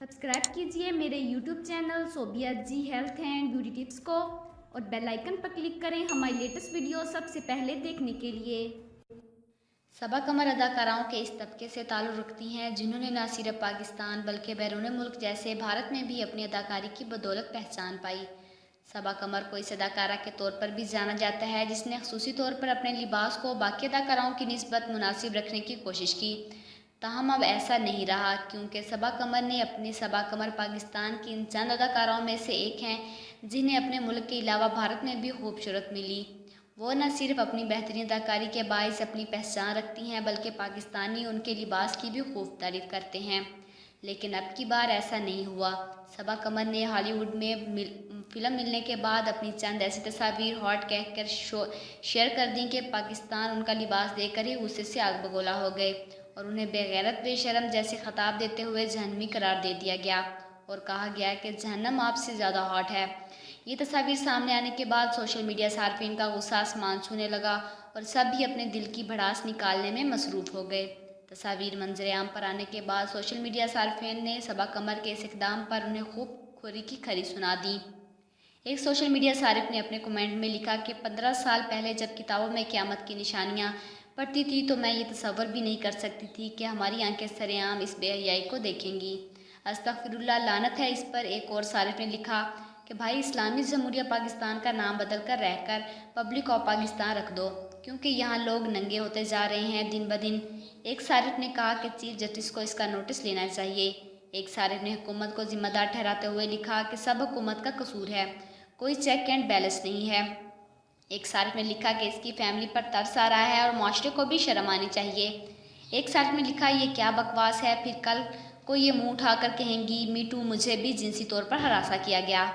Subscribe कीजिए मेरे YouTube channel Sobia ji health and beauty tips को और बेल आइकन पर क्लिक करें हमारी लेटेस्ट वीडियो सबसे पहले देखने के लिए। सबा कमर अदाकाराओं के इस तबके से ताल्लुक़ रखती हैं जिन्होंने न सिर्फ पाकिस्तान बल्कि बैरून मुल्क जैसे भारत में भी अपनी अदाकारी की बदौलत पहचान पाई। सबा कमर को इस अदाकारा के तौर पर भी जाना जाता है जिसने ख़ुसूसी तौर पर अपने लिबास को बाकी अदाकाराओं की निस्बत मुनासिब रखने की कोशिश की। ताहम अब ऐसा नहीं रहा क्योंकि सबा कमर ने अपनी सबा कमर पाकिस्तान की इन चंद अदाकाराओं में से एक हैं जिन्हें अपने मुल्क के अलावा भारत में भी खूब शोहरत मिली। वो न सिर्फ अपनी बेहतरीन अदाकारी के बायस अपनी पहचान रखती हैं बल्कि पाकिस्तानी उनके लिबास की भी खूब तारीफ़ करते हैं। लेकिन अब की बार ऐसा नहीं हुआ। सबा कमर ने हॉलीवुड में फ़िल्म मिलने के बाद अपनी चंद ऐसी तस्वीर हॉट कहकर शेयर कर दी कि पाकिस्तान उनका लिबास देखकर ही गुस्से से आग बगोला हो गए और उन्हें बेगैरत बेशरम जैसे खिताब देते हुए जहन्नमी करार दे दिया गया और कहा गया कि जहन्नम आपसे ज़्यादा हॉट है। ये तस्वीर सामने आने के बाद सोशल मीडिया सार्फिन का गुस्सा आसमान छूने लगा और सब भी अपने दिल की भड़ास निकालने में मसरूफ़ हो गए। तस्वीर मंजर-ए-आम पर आने के बाद सोशल मीडिया सार्फिन ने सबा कमर के इस इक़दाम पर उन्हें खूब खोरी की खरी सुना दी। एक सोशल मीडिया सारिफ ने अपने कमेंट में लिखा कि 15 साल पहले जब किताबों में क़यामत की निशानियाँ पढ़ती थी तो मैं ये तसव्वुर भी नहीं कर सकती थी कि हमारी आंखें सरेआम इस बेहयाई को देखेंगी। अस्तग़फिरुल्लाह, लानत है इस पर। एक और सारिफ ने लिखा कि भाई, इस्लामी जमहूरिया पाकिस्तान का नाम बदल कर रहकर पब्लिक ऑफ पाकिस्तान रख दो क्योंकि यहाँ लोग नंगे होते जा रहे हैं दिन ब दिन। एक सारिफ ने कहा कि चीफ जस्टिस को इसका नोटिस लेना चाहिए। एक सारिफ ने हुकूमत को जिम्मेदार ठहराते हुए लिखा कि सब हुकूमत का कसूर है, कोई चेक एंड बैलेंस नहीं है। एक सारिफ ने लिखा कि इसकी फैमिली पर तरस आ रहा है और माशरे को भी शर्म आनी चाहिए। एक सारिफ ने लिखा, ये क्या बकवास है, फिर कल को ये मुँह उठाकर कहेंगी मी टू, मुझे भी जिनसी तौर पर हरासा किया गया।